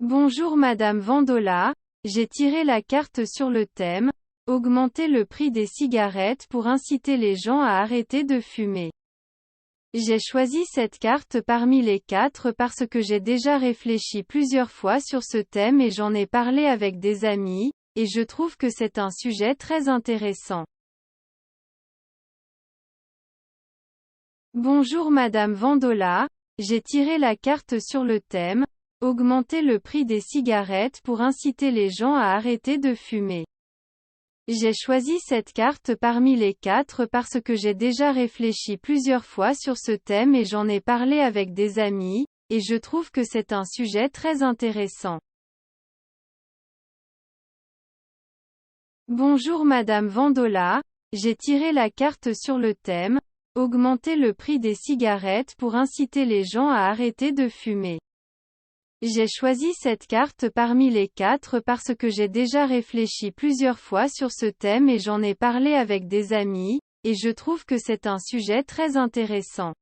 Bonjour Madame Vandola, j'ai tiré la carte sur le thème « Augmenter le prix des cigarettes pour inciter les gens à arrêter de fumer ». J'ai choisi cette carte parmi les 4 parce que j'ai déjà réfléchi plusieurs fois sur ce thème et j'en ai parlé avec des amis, et je trouve que c'est un sujet très intéressant. Bonjour Madame Vandola, j'ai tiré la carte sur le thème « Augmenter le prix des cigarettes pour inciter les gens à arrêter de fumer ». J'ai choisi cette carte parmi les 4 parce que j'ai déjà réfléchi plusieurs fois sur ce thème et j'en ai parlé avec des amis, et je trouve que c'est un sujet très intéressant. Bonjour Madame Vandola, j'ai tiré la carte sur le thème « Augmenter le prix des cigarettes pour inciter les gens à arrêter de fumer ». J'ai choisi cette carte parmi les 4 parce que j'ai déjà réfléchi plusieurs fois sur ce thème et j'en ai parlé avec des amis, et je trouve que c'est un sujet très intéressant.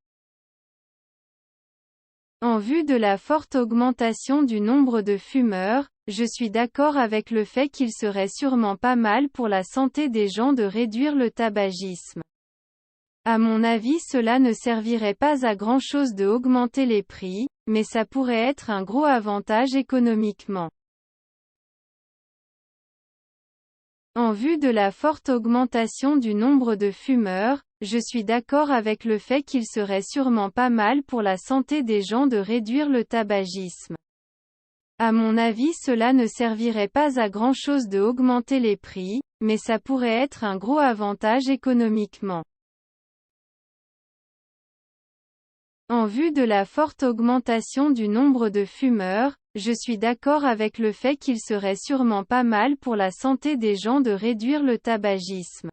En vue de la forte augmentation du nombre de fumeurs, je suis d'accord avec le fait qu'il serait sûrement pas mal pour la santé des gens de réduire le tabagisme. À mon avis, cela ne servirait pas à grand-chose de augmenter les prix, mais ça pourrait être un gros avantage économiquement. En vue de la forte augmentation du nombre de fumeurs, je suis d'accord avec le fait qu'il serait sûrement pas mal pour la santé des gens de réduire le tabagisme. À mon avis, cela ne servirait pas à grand-chose de augmenter les prix, mais ça pourrait être un gros avantage économiquement. En vue de la forte augmentation du nombre de fumeurs, je suis d'accord avec le fait qu'il serait sûrement pas mal pour la santé des gens de réduire le tabagisme.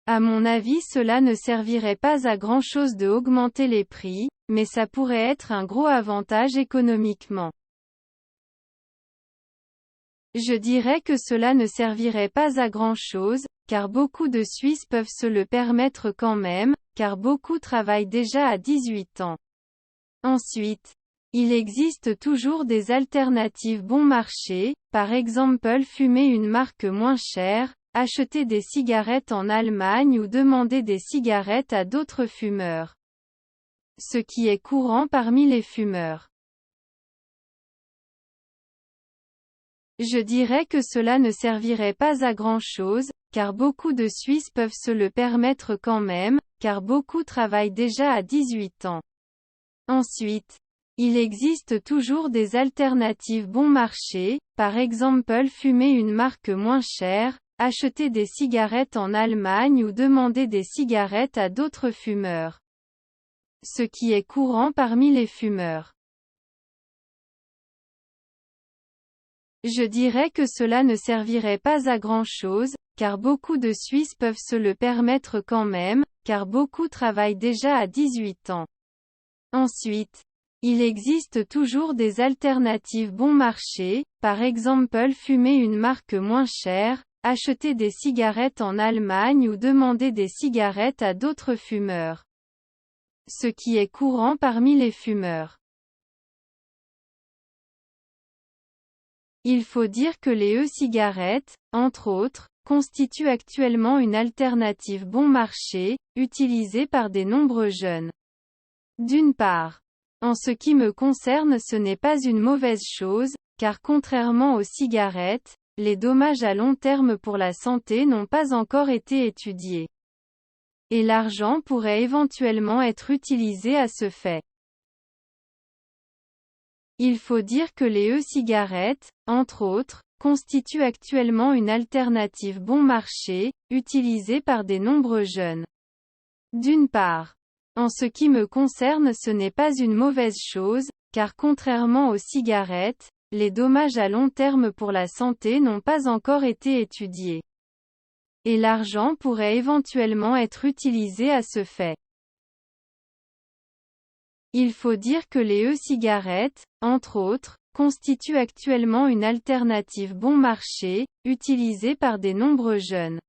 À mon avis, cela ne servirait pas à grand-chose de augmenter les prix, mais ça pourrait être un gros avantage économiquement. Je dirais que cela ne servirait pas à grand-chose, car beaucoup de Suisses peuvent se le permettre quand même, car beaucoup travaillent déjà à 18 ans. Ensuite, il existe toujours des alternatives bon marché, par exemple fumer une marque moins chère, acheter des cigarettes en Allemagne ou demander des cigarettes à d'autres fumeurs. Ce qui est courant parmi les fumeurs. Je dirais que cela ne servirait pas à grand-chose, car beaucoup de Suisses peuvent se le permettre quand même, car beaucoup travaillent déjà à 18 ans. Ensuite, il existe toujours des alternatives bon marché, par exemple fumer une marque moins chère, acheter des cigarettes en Allemagne ou demander des cigarettes à d'autres fumeurs. Ce qui est courant parmi les fumeurs. Je dirais que cela ne servirait pas à grand-chose, car beaucoup de Suisses peuvent se le permettre quand même, car beaucoup travaillent déjà à 18 ans. Ensuite, il existe toujours des alternatives bon marché, par exemple fumer une marque moins chère, acheter des cigarettes en Allemagne ou demander des cigarettes à d'autres fumeurs. Ce qui est courant parmi les fumeurs. Il faut dire que les e-cigarettes, entre autres, constituent actuellement une alternative bon marché, utilisée par de nombreux jeunes. D'une part, en ce qui me concerne, ce n'est pas une mauvaise chose, car contrairement aux cigarettes, les dommages à long terme pour la santé n'ont pas encore été étudiés. Et l'argent pourrait éventuellement être utilisé à ce fait. Il faut dire que les e-cigarettes, entre autres, constituent actuellement une alternative bon marché, utilisée par de nombreux jeunes. D'une part, en ce qui me concerne, ce n'est pas une mauvaise chose, car contrairement aux cigarettes, les dommages à long terme pour la santé n'ont pas encore été étudiés. Et l'argent pourrait éventuellement être utilisé à ce fait. Il faut dire que les e-cigarettes, entre autres, constituent actuellement une alternative bon marché, utilisée par de nombreux jeunes.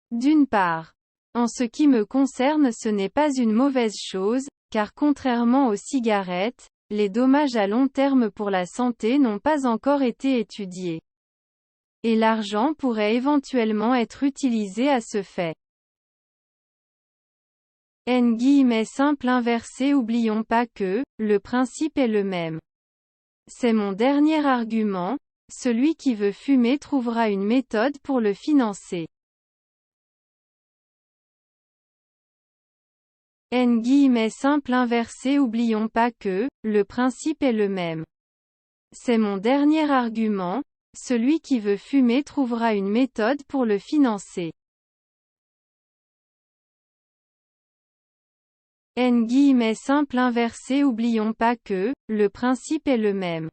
D'une part, en ce qui me concerne, ce n'est pas une mauvaise chose, car contrairement aux cigarettes, les dommages à long terme pour la santé n'ont pas encore été étudiés. Et l'argent pourrait éventuellement être utilisé à ce fait. Simple inversé. Oublions pas que, le principe est le même. C'est mon dernier argument, celui qui veut fumer trouvera une méthode pour le financer. Simple inversé. Oublions pas que, le principe est le même. C'est mon dernier argument, celui qui veut fumer trouvera une méthode pour le financer. Simple inversé. Oublions pas que, le principe est le même.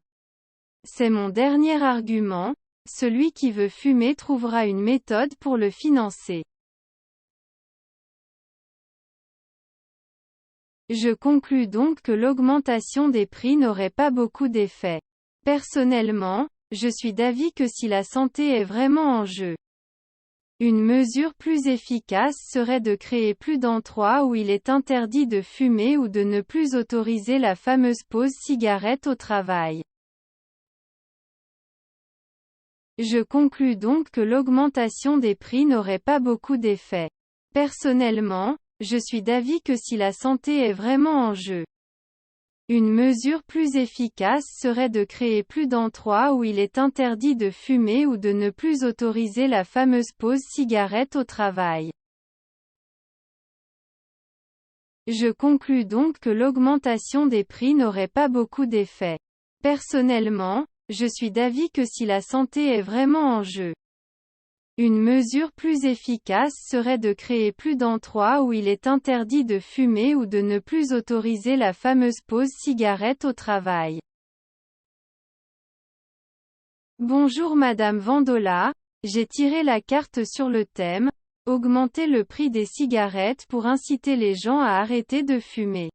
C'est mon dernier argument, celui qui veut fumer trouvera une méthode pour le financer. Je conclus donc que l'augmentation des prix n'aurait pas beaucoup d'effet. Personnellement, je suis d'avis que si la santé est vraiment en jeu, une mesure plus efficace serait de créer plus d'endroits où il est interdit de fumer ou de ne plus autoriser la fameuse pause cigarette au travail. Je conclus donc que l'augmentation des prix n'aurait pas beaucoup d'effet. Personnellement, je suis d'avis que si la santé est vraiment en jeu, une mesure plus efficace serait de créer plus d'endroits où il est interdit de fumer ou de ne plus autoriser la fameuse pause cigarette au travail. Je conclus donc que l'augmentation des prix n'aurait pas beaucoup d'effet. Personnellement, je suis d'avis que si la santé est vraiment en jeu, une mesure plus efficace serait de créer plus d'endroits où il est interdit de fumer ou de ne plus autoriser la fameuse pause cigarette au travail. Bonjour Madame Vandola, j'ai tiré la carte sur le thème « Augmenter le prix des cigarettes pour inciter les gens à arrêter de fumer ».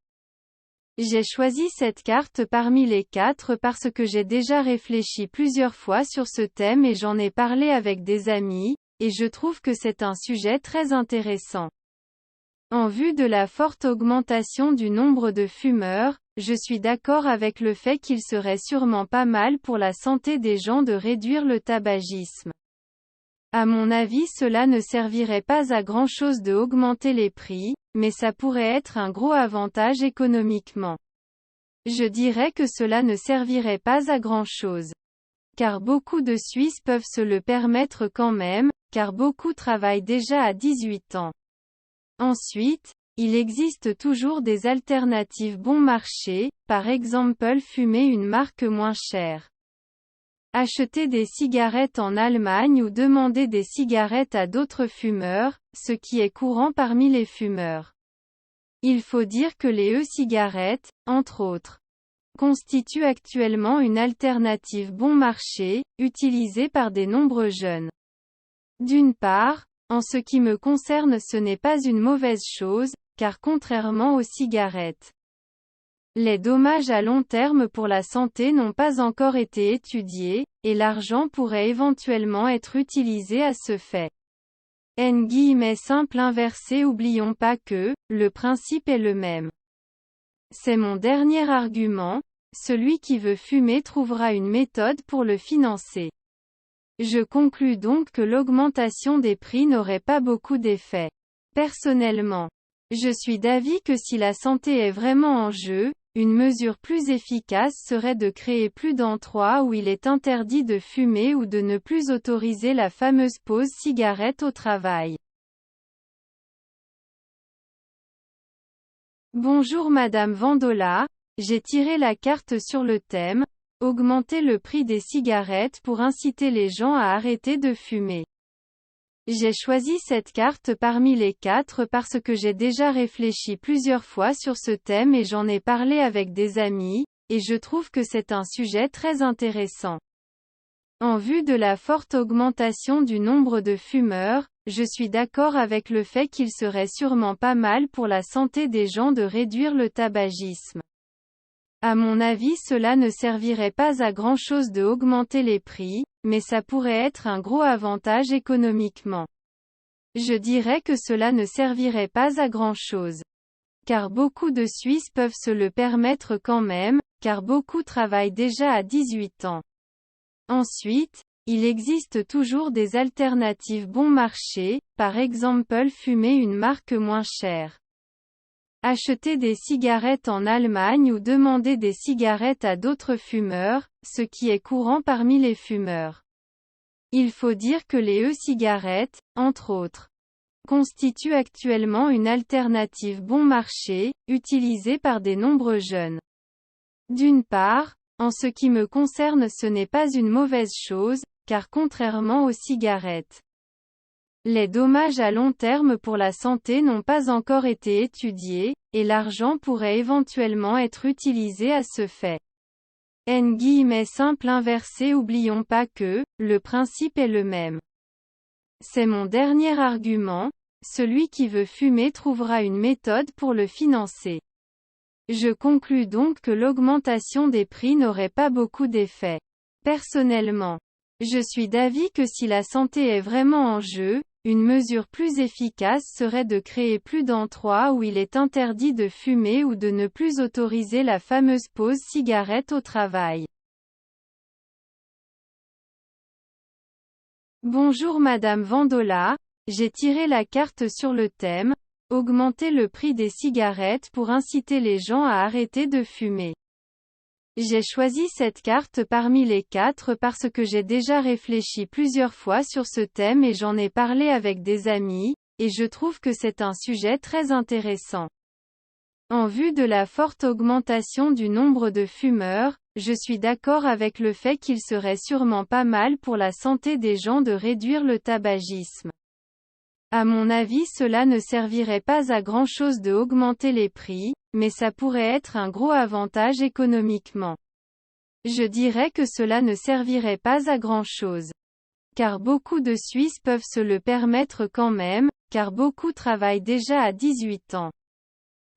J'ai choisi cette carte parmi les 4 parce que j'ai déjà réfléchi plusieurs fois sur ce thème et j'en ai parlé avec des amis, et je trouve que c'est un sujet très intéressant. En vue de la forte augmentation du nombre de fumeurs, je suis d'accord avec le fait qu'il serait sûrement pas mal pour la santé des gens de réduire le tabagisme. À mon avis, cela ne servirait pas à grand chose de augmenter les prix, mais ça pourrait être un gros avantage économiquement. Je dirais que cela ne servirait pas à grand chose. Car beaucoup de Suisses peuvent se le permettre quand même, car beaucoup travaillent déjà à 18 ans. Ensuite, il existe toujours des alternatives bon marché, par exemple fumer une marque moins chère. Acheter des cigarettes en Allemagne ou demander des cigarettes à d'autres fumeurs, ce qui est courant parmi les fumeurs. Il faut dire que les e-cigarettes, entre autres, constituent actuellement une alternative bon marché, utilisée par de nombreux jeunes. D'une part, en ce qui me concerne, ce n'est pas une mauvaise chose, car contrairement aux cigarettes, les dommages à long terme pour la santé n'ont pas encore été étudiés, et l'argent pourrait éventuellement être utilisé à ce fait. Simple inversé. Oublions pas que, le principe est le même. C'est mon dernier argument, celui qui veut fumer trouvera une méthode pour le financer. Je conclus donc que l'augmentation des prix n'aurait pas beaucoup d'effet. Personnellement, je suis d'avis que si la santé est vraiment en jeu, une mesure plus efficace serait de créer plus d'endroits où il est interdit de fumer ou de ne plus autoriser la fameuse pause cigarette au travail. Bonjour Madame Vandola, j'ai tiré la carte sur le thème « Augmenter le prix des cigarettes pour inciter les gens à arrêter de fumer ». J'ai choisi cette carte parmi les 4 parce que j'ai déjà réfléchi plusieurs fois sur ce thème et j'en ai parlé avec des amis, et je trouve que c'est un sujet très intéressant. En vue de la forte augmentation du nombre de fumeurs, je suis d'accord avec le fait qu'il serait sûrement pas mal pour la santé des gens de réduire le tabagisme. À mon avis, cela ne servirait pas à grand chose de augmenter les prix, mais ça pourrait être un gros avantage économiquement. Je dirais que cela ne servirait pas à grand chose. Car beaucoup de Suisses peuvent se le permettre quand même, car beaucoup travaillent déjà à 18 ans. Ensuite, il existe toujours des alternatives bon marché, par exemple fumer une marque moins chère. Acheter des cigarettes en Allemagne ou demander des cigarettes à d'autres fumeurs, ce qui est courant parmi les fumeurs. Il faut dire que les e-cigarettes, entre autres, constituent actuellement une alternative bon marché, utilisée par de nombreux jeunes. D'une part, en ce qui me concerne ce n'est pas une mauvaise chose, car contrairement aux cigarettes, les dommages à long terme pour la santé n'ont pas encore été étudiés, et l'argent pourrait éventuellement être utilisé à ce fait. Simple inversé. Oublions pas que, le principe est le même. C'est mon dernier argument, celui qui veut fumer trouvera une méthode pour le financer. Je conclus donc que l'augmentation des prix n'aurait pas beaucoup d'effet. Personnellement, je suis d'avis que si la santé est vraiment en jeu, une mesure plus efficace serait de créer plus d'endroits où il est interdit de fumer ou de ne plus autoriser la fameuse pause cigarette au travail. Bonjour Madame Vandola, j'ai tiré la carte sur le thème « Augmenter le prix des cigarettes pour inciter les gens à arrêter de fumer ». J'ai choisi cette carte parmi les 4 parce que j'ai déjà réfléchi plusieurs fois sur ce thème et j'en ai parlé avec des amis, et je trouve que c'est un sujet très intéressant. En vue de la forte augmentation du nombre de fumeurs, je suis d'accord avec le fait qu'il serait sûrement pas mal pour la santé des gens de réduire le tabagisme. À mon avis, cela ne servirait pas à grand chose de augmenter les prix, mais ça pourrait être un gros avantage économiquement. Je dirais que cela ne servirait pas à grand chose. Car beaucoup de Suisses peuvent se le permettre quand même, car beaucoup travaillent déjà à 18 ans.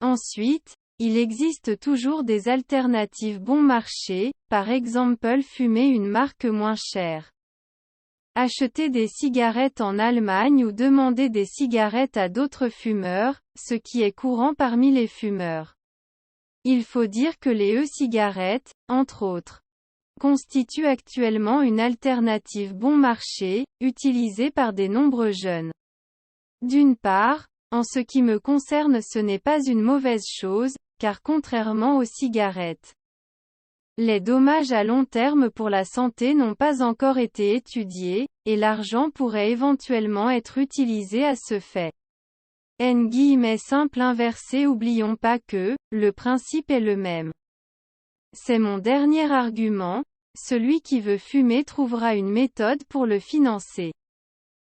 Ensuite, il existe toujours des alternatives bon marché, par exemple fumer une marque moins chère. Acheter des cigarettes en Allemagne ou demander des cigarettes à d'autres fumeurs, ce qui est courant parmi les fumeurs. Il faut dire que les e-cigarettes, entre autres, constituent actuellement une alternative bon marché, utilisée par de nombreux jeunes. D'une part, en ce qui me concerne ce n'est pas une mauvaise chose, car contrairement aux cigarettes, les dommages à long terme pour la santé n'ont pas encore été étudiés, et l'argent pourrait éventuellement être utilisé à ce fait. Simple inversé. Oublions pas que, le principe est le même. C'est mon dernier argument, celui qui veut fumer trouvera une méthode pour le financer.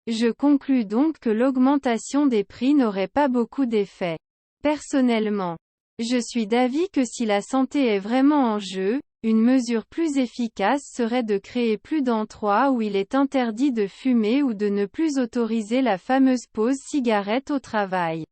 Je conclus donc que l'augmentation des prix n'aurait pas beaucoup d'effet. Personnellement, je suis d'avis que si la santé est vraiment en jeu, une mesure plus efficace serait de créer plus d'endroits où il est interdit de fumer ou de ne plus autoriser la fameuse pause cigarette au travail.